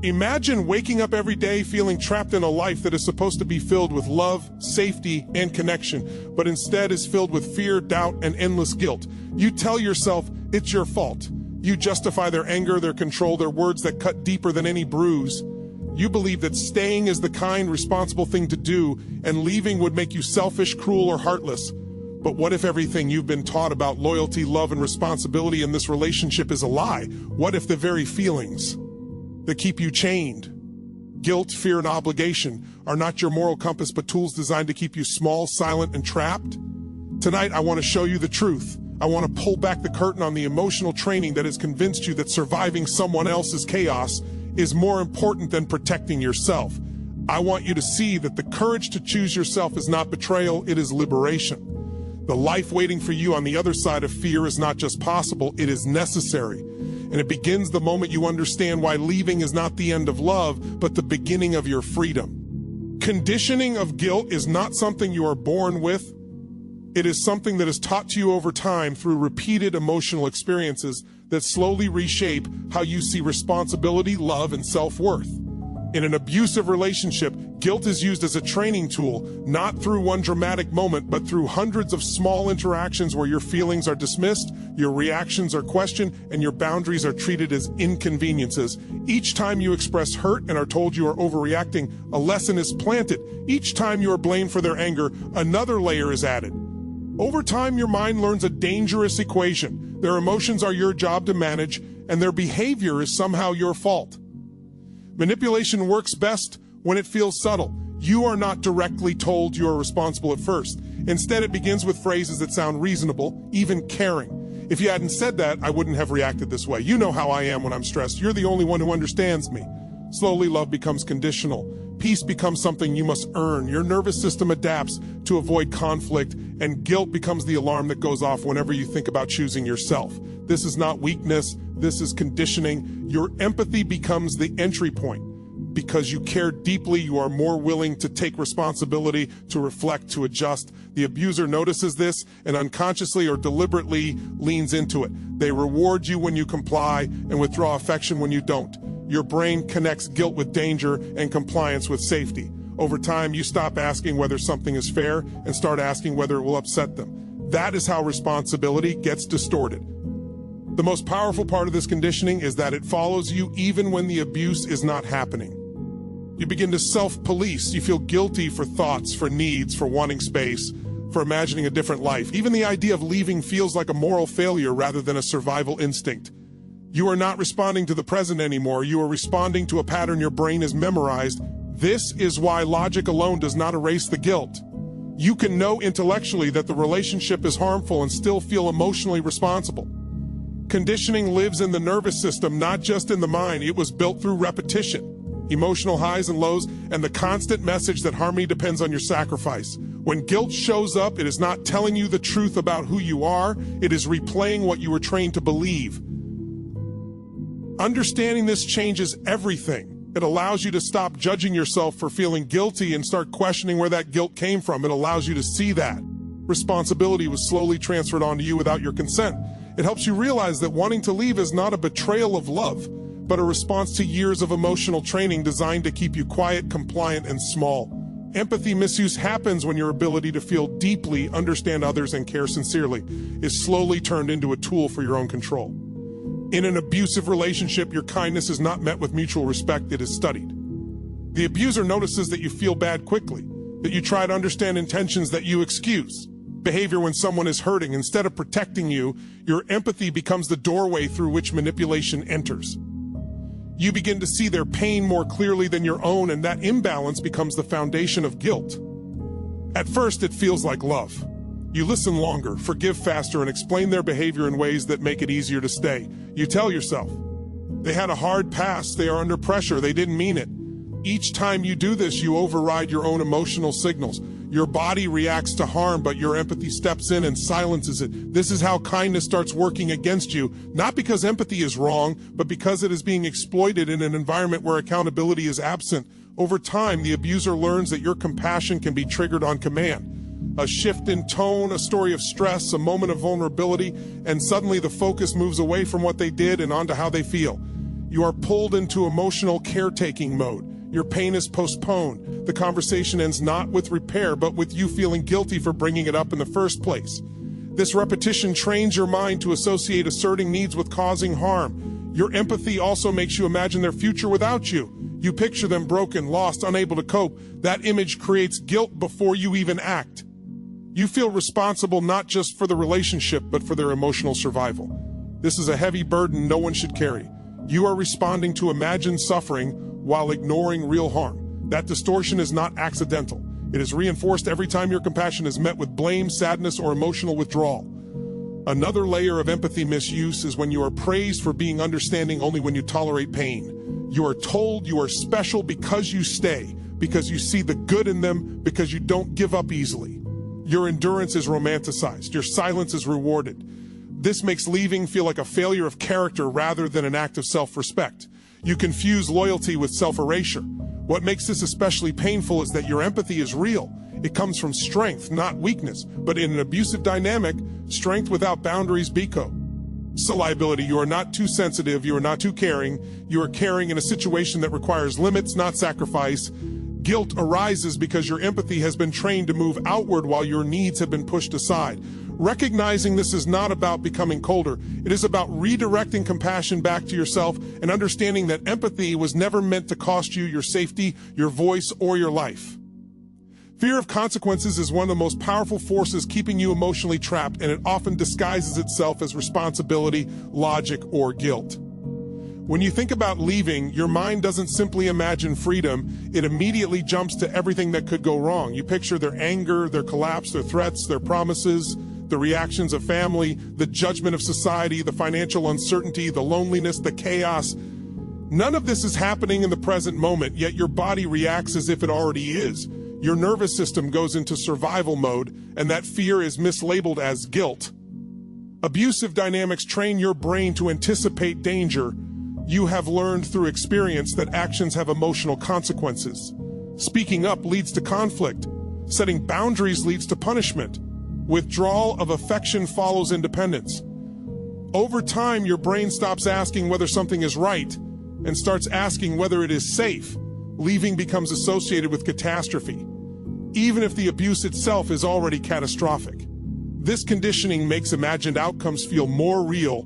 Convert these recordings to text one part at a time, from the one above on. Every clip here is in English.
Imagine waking up every day feeling trapped in a life that is supposed to be filled with love, safety, and connection, but instead is filled with fear, doubt, and endless guilt. You tell yourself it's your fault. You justify their anger, their control, their words that cut deeper than any bruise. You believe that staying is the kind, responsible thing to do, and leaving would make you selfish, cruel, or heartless. But what if everything you've been taught about loyalty, love, and responsibility in this relationship is a lie? What if the very feelings that keep you chained, guilt, fear, and obligation, are not your moral compass but tools designed to keep you small, silent, and trapped? Tonight, I want to show you the truth. I want to pull back the curtain on the emotional training that has convinced you that surviving someone else's chaos is more important than protecting yourself. I want you to see that the courage to choose yourself is not betrayal, it is liberation. The life waiting for you on the other side of fear is not just possible, it is necessary. And it begins the moment you understand why leaving is not the end of love, but the beginning of your freedom. Conditioning of guilt is not something you are born with. It is something that is taught to you over time through repeated emotional experiences that slowly reshape how you see responsibility, love, and self-worth. In an abusive relationship, guilt is used as a training tool, not through one dramatic moment, but through hundreds of small interactions where your feelings are dismissed, your reactions are questioned, and your boundaries are treated as inconveniences. Each time you express hurt and are told you are overreacting, a lesson is planted. Each time you are blamed for their anger, another layer is added. Over time, your mind learns a dangerous equation. Their emotions are your job to manage, and their behavior is somehow your fault. Manipulation works best when it feels subtle. You are not directly told you are responsible at first. Instead, it begins with phrases that sound reasonable, even caring. If you hadn't said that, I wouldn't have reacted this way. You know how I am when I'm stressed. You're the only one who understands me. Slowly, love becomes conditional. Peace becomes something you must earn. Your nervous system adapts to avoid conflict, and guilt becomes the alarm that goes off whenever you think about choosing yourself. This is not weakness. This is conditioning. Your empathy becomes the entry point. Because you care deeply, you are more willing to take responsibility, to reflect, to adjust. The abuser notices this and unconsciously or deliberately leans into it. They reward you when you comply and withdraw affection when you don't. Your brain connects guilt with danger and compliance with safety. Over time, you stop asking whether something is fair and start asking whether it will upset them. That is how responsibility gets distorted. The most powerful part of this conditioning is that it follows you even when the abuse is not happening. You begin to self-police. You feel guilty for thoughts, for needs, for wanting space, for imagining a different life. Even the idea of leaving feels like a moral failure rather than a survival instinct. You are not responding to the present anymore. You are responding to a pattern your brain has memorized. This is why logic alone does not erase the guilt. You can know intellectually that the relationship is harmful and still feel emotionally responsible. Conditioning lives in the nervous system, not just in the mind. It was built through repetition, emotional highs and lows, and the constant message that harmony depends on your sacrifice. When guilt shows up, it is not telling you the truth about who you are. It is replaying what you were trained to believe. Understanding this changes everything. It allows you to stop judging yourself for feeling guilty and start questioning where that guilt came from. It allows you to see that responsibility was slowly transferred onto you without your consent. It helps you realize that wanting to leave is not a betrayal of love, but a response to years of emotional training designed to keep you quiet, compliant, and small. Empathy misuse happens when your ability to feel deeply, understand others, and care sincerely is slowly turned into a tool for your own control. In an abusive relationship, your kindness is not met with mutual respect, it is studied. The abuser notices that you feel bad quickly, that you try to understand intentions that you excuse. Behavior when someone is hurting. Instead of protecting you, your empathy becomes the doorway through which manipulation enters. You begin to see their pain more clearly than your own, and that imbalance becomes the foundation of guilt. At first, it feels like love. You listen longer, forgive faster, and explain their behavior in ways that make it easier to stay. You tell yourself, they had a hard past, they are under pressure, they didn't mean it. Each time you do this, you override your own emotional signals. Your body reacts to harm, but your empathy steps in and silences it. This is how kindness starts working against you, not because empathy is wrong, but because it is being exploited in an environment where accountability is absent. Over time, the abuser learns that your compassion can be triggered on command. A shift in tone, a story of stress, a moment of vulnerability, and suddenly the focus moves away from what they did and onto how they feel. You are pulled into emotional caretaking mode. Your pain is postponed. The conversation ends not with repair, but with you feeling guilty for bringing it up in the first place. This repetition trains your mind to associate asserting needs with causing harm. Your empathy also makes you imagine their future without you. You picture them broken, lost, unable to cope. That image creates guilt before you even act. You feel responsible not just for the relationship, but for their emotional survival. This is a heavy burden no one should carry. You are responding to imagined suffering while ignoring real harm. That distortion is not accidental. It is reinforced every time your compassion is met with blame, sadness, or emotional withdrawal. Another layer of empathy misuse is when you are praised for being understanding only when you tolerate pain. You are told you are special because you stay, because you see the good in them, because you don't give up easily. Your endurance is romanticized. Your silence is rewarded. This makes leaving feel like a failure of character rather than an act of self-respect. You confuse loyalty with self-erasure. What makes this especially painful is that your empathy is real. It comes from strength, not weakness. But in an abusive dynamic, strength without boundaries beco. Liability. You are not too sensitive. You are not too caring. You are caring in a situation that requires limits, not sacrifice. Guilt arises because your empathy has been trained to move outward while your needs have been pushed aside. Recognizing this is not about becoming colder. It is about redirecting compassion back to yourself and understanding that empathy was never meant to cost you your safety, your voice, or your life. Fear of consequences is one of the most powerful forces keeping you emotionally trapped, and it often disguises itself as responsibility, logic, or guilt. When you think about leaving, your mind doesn't simply imagine freedom, it immediately jumps to everything that could go wrong. You picture their anger, their collapse, their threats, their promises, the reactions of family, the judgment of society, the financial uncertainty, the loneliness, the chaos. None of this is happening in the present moment, yet your body reacts as if it already is. Your nervous system goes into survival mode, and that fear is mislabeled as guilt. Abusive dynamics train your brain to anticipate danger. You have learned through experience that actions have emotional consequences. Speaking up leads to conflict. Setting boundaries leads to punishment. Withdrawal of affection follows independence. Over time, your brain stops asking whether something is right and starts asking whether it is safe. Leaving becomes associated with catastrophe, even if the abuse itself is already catastrophic. This conditioning makes imagined outcomes feel more real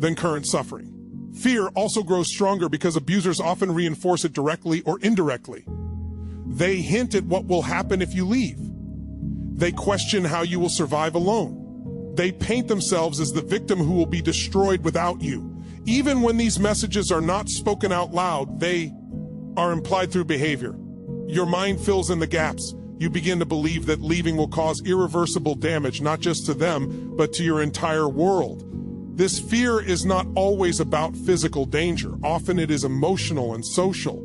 than current suffering. Fear also grows stronger because abusers often reinforce it directly or indirectly. They hint at what will happen if you leave. They question how you will survive alone. They paint themselves as the victim who will be destroyed without you. Even when these messages are not spoken out loud, they are implied through behavior. Your mind fills in the gaps. You begin to believe that leaving will cause irreversible damage, not just to them, but to your entire world. This fear is not always about physical danger. Often it is emotional and social.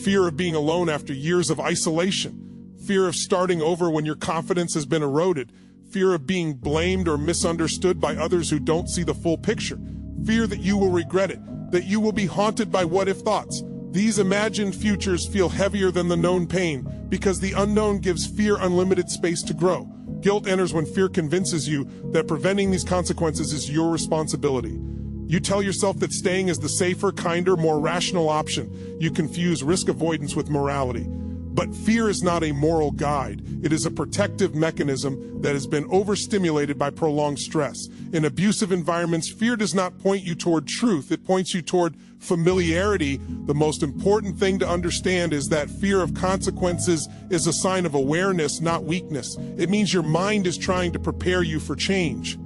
Fear of being alone after years of isolation. Fear of starting over when your confidence has been eroded. Fear of being blamed or misunderstood by others who don't see the full picture. Fear that you will regret it, that you will be haunted by what-if thoughts. These imagined futures feel heavier than the known pain because the unknown gives fear unlimited space to grow. Guilt enters when fear convinces you that preventing these consequences is your responsibility. You tell yourself that staying is the safer, kinder, more rational option. You confuse risk avoidance with morality. But fear is not a moral guide. It is a protective mechanism that has been overstimulated by prolonged stress. In abusive environments, fear does not point you toward truth. It points you toward familiarity. The most important thing to understand is that fear of consequences is a sign of awareness, not weakness. It means your mind is trying to prepare you for change.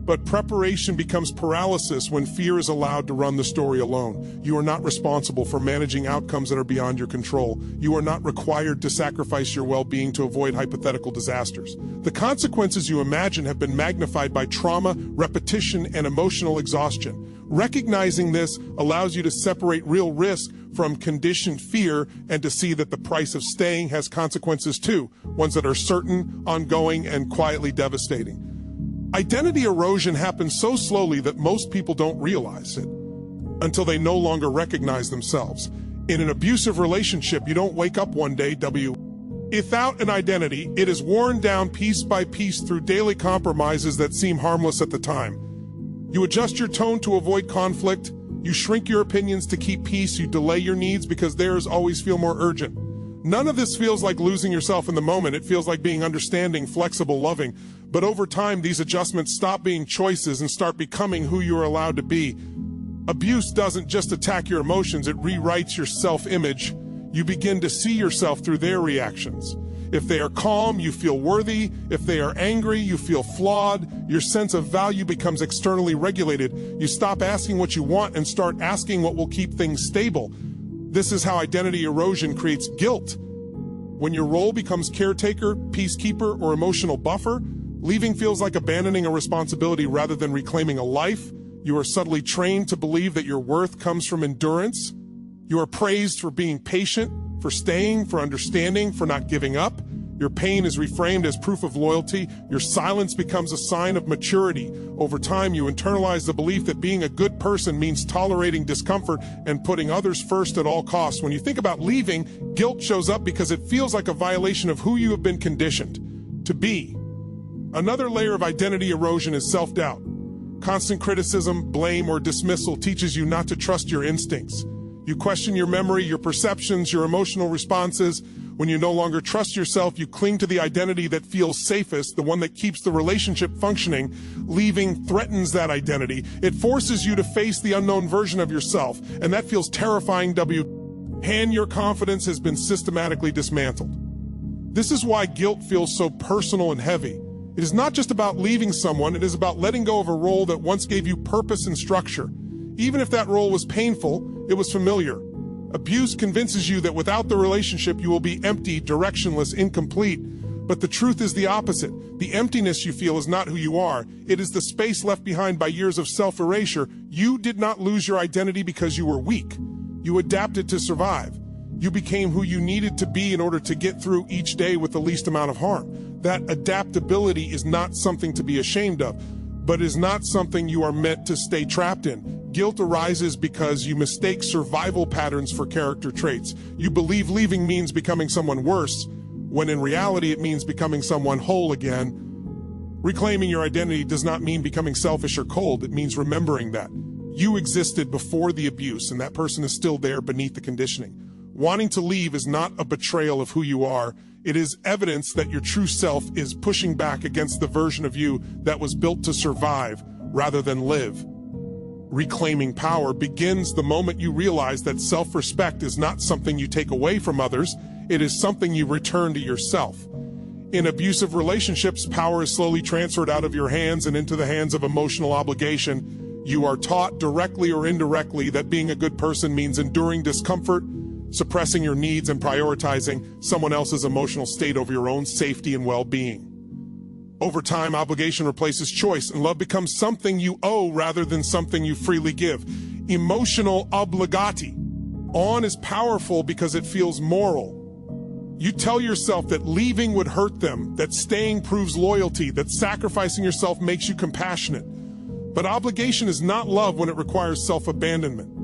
But preparation becomes paralysis when fear is allowed to run the story alone. You are not responsible for managing outcomes that are beyond your control. You are not required to sacrifice your well-being to avoid hypothetical disasters. The consequences you imagine have been magnified by trauma, repetition, and emotional exhaustion. Recognizing this allows you to separate real risk from conditioned fear and to see that the price of staying has consequences too, ones that are certain, ongoing, and quietly devastating. Identity erosion happens so slowly that most people don't realize it until they no longer recognize themselves. In an abusive relationship, you don't wake up one day without an identity. It is worn down piece by piece through daily compromises that seem harmless at the time. You adjust your tone to avoid conflict. You shrink your opinions to keep peace. You delay your needs because theirs always feel more urgent. None of this feels like losing yourself in the moment. It feels like being understanding, flexible, loving. But over time, these adjustments stop being choices and start becoming who you are allowed to be. Abuse doesn't just attack your emotions, it rewrites your self-image. You begin to see yourself through their reactions. If they are calm, you feel worthy. If they are angry, you feel flawed. Your sense of value becomes externally regulated. You stop asking what you want and start asking what will keep things stable. This is how identity erosion creates guilt. When your role becomes caretaker, peacekeeper, or emotional buffer, leaving feels like abandoning a responsibility rather than reclaiming a life. You are subtly trained to believe that your worth comes from endurance. You are praised for being patient, for staying, for understanding, for not giving up. Your pain is reframed as proof of loyalty. Your silence becomes a sign of maturity. Over time, you internalize the belief that being a good person means tolerating discomfort and putting others first at all costs. When you think about leaving, guilt shows up because it feels like a violation of who you have been conditioned to be. Another layer of identity erosion is self-doubt. Constant criticism, blame, or dismissal teaches you not to trust your instincts. You question your memory, your perceptions, your emotional responses. When you no longer trust yourself, you cling to the identity that feels safest, the one that keeps the relationship functioning. Leaving threatens that identity. It forces you to face the unknown version of yourself, and that feels terrifying. Your confidence has been systematically dismantled. This is why guilt feels so personal and heavy. It is not just about leaving someone, it is about letting go of a role that once gave you purpose and structure. Even if that role was painful, it was familiar. Abuse convinces you that without the relationship you will be empty, directionless, incomplete. But the truth is the opposite. The emptiness you feel is not who you are. It is the space left behind by years of self-erasure. You did not lose your identity because you were weak. You adapted to survive. You became who you needed to be in order to get through each day with the least amount of harm. That adaptability is not something to be ashamed of, but is not something you are meant to stay trapped in. Guilt arises because you mistake survival patterns for character traits. You believe leaving means becoming someone worse, when in reality it means becoming someone whole again. Reclaiming your identity does not mean becoming selfish or cold. It means remembering that you existed before the abuse and that person is still there beneath the conditioning. Wanting to leave is not a betrayal of who you are. It is evidence that your true self is pushing back against the version of you that was built to survive rather than live. Reclaiming power begins the moment you realize that self-respect is not something you take away from others, it is something you return to yourself. In abusive relationships, power is slowly transferred out of your hands and into the hands of emotional obligation. You are taught directly or indirectly that being a good person means enduring discomfort, suppressing your needs, and prioritizing someone else's emotional state over your own safety and well-being. Over time, obligation replaces choice, and love becomes something you owe rather than something you freely give. Emotional obligati. On is powerful because it feels moral. You tell yourself that leaving would hurt them, that staying proves loyalty, that sacrificing yourself makes you compassionate. But obligation is not love when it requires self-abandonment.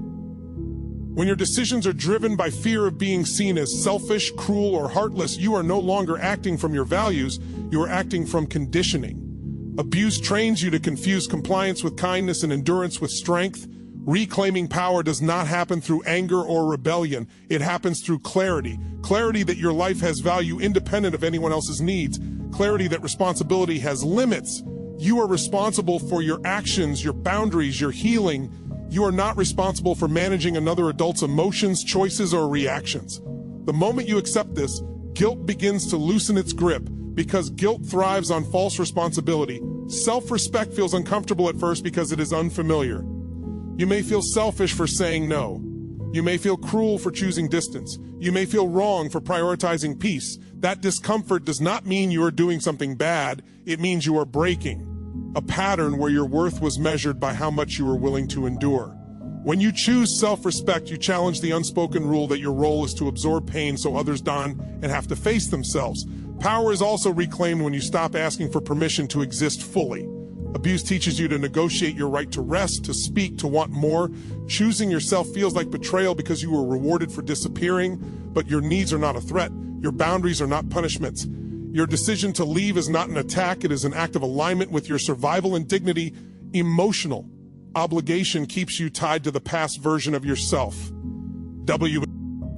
When your decisions are driven by fear of being seen as selfish, cruel, or heartless, you are no longer acting from your values, you are acting from conditioning. Abuse trains you to confuse compliance with kindness and endurance with strength. Reclaiming power does not happen through anger or rebellion. It happens through clarity. Clarity that your life has value independent of anyone else's needs. Clarity that responsibility has limits. You are responsible for your actions, your boundaries, your healing. You are not responsible for managing another adult's emotions, choices, or reactions. The moment you accept this, guilt begins to loosen its grip because guilt thrives on false responsibility. Self-respect feels uncomfortable at first because it is unfamiliar. You may feel selfish for saying no. You may feel cruel for choosing distance. You may feel wrong for prioritizing peace. That discomfort does not mean you are doing something bad. It means you are breaking a pattern where your worth was measured by how much you were willing to endure. When you choose self-respect, you challenge the unspoken rule that your role is to absorb pain so others don't and have to face themselves. Power is also reclaimed when you stop asking for permission to exist fully. Abuse teaches you to negotiate your right to rest, to speak, to want more. Choosing yourself feels like betrayal because you were rewarded for disappearing, but your needs are not a threat. Your boundaries are not punishments. Your decision to leave is not an attack, it is an act of alignment with your survival and dignity. Emotional Obligation keeps you tied to the past version of yourself. W.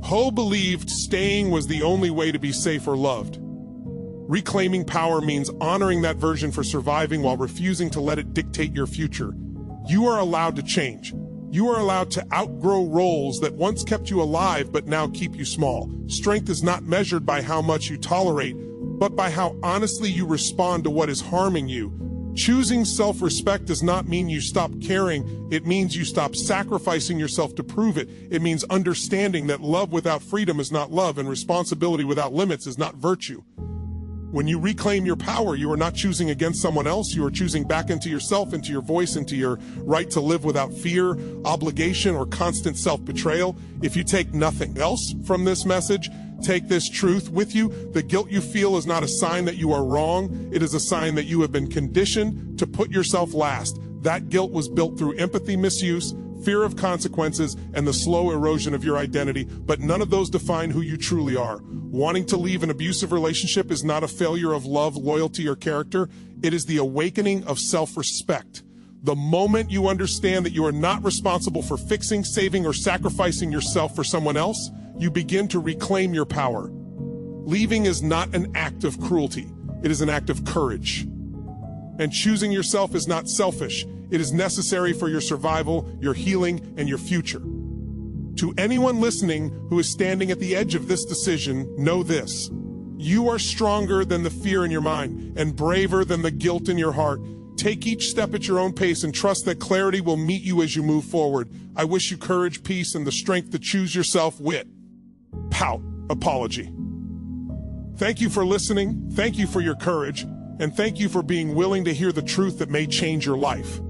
Ho believed staying was the only way to be safe or loved. Reclaiming power means honoring that version for surviving while refusing to let it dictate your future. You are allowed to change. You are allowed to outgrow roles that once kept you alive but now keep you small. Strength is not measured by how much you tolerate, but by how honestly you respond to what is harming you. Choosing self-respect does not mean you stop caring. It means you stop sacrificing yourself to prove it. It means understanding that love without freedom is not love, and responsibility without limits is not virtue. When you reclaim your power, you are not choosing against someone else. You are choosing back into yourself, into your voice, into your right to live without fear, obligation, or constant self-betrayal. If you take nothing else from this message, take this truth with you. The guilt you feel is not a sign that you are wrong. It is a sign that you have been conditioned to put yourself last. That guilt was built through empathy misuse, fear of consequences, and the slow erosion of your identity, but none of those define who you truly are. Wanting to leave an abusive relationship is not a failure of love, loyalty, or character. It is the awakening of self-respect. The moment you understand that you are not responsible for fixing, saving, or sacrificing yourself for someone else, you begin to reclaim your power. Leaving is not an act of cruelty. It is an act of courage. And choosing yourself is not selfish. It is necessary for your survival, your healing, and your future. To anyone listening who is standing at the edge of this decision, know this: you are stronger than the fear in your mind and braver than the guilt in your heart. Take each step at your own pace and trust that clarity will meet you as you move forward. I wish you courage, peace, and the strength to choose yourself with pout apology. Thank you for listening. Thank you for your courage. And thank you for being willing to hear the truth that may change your life.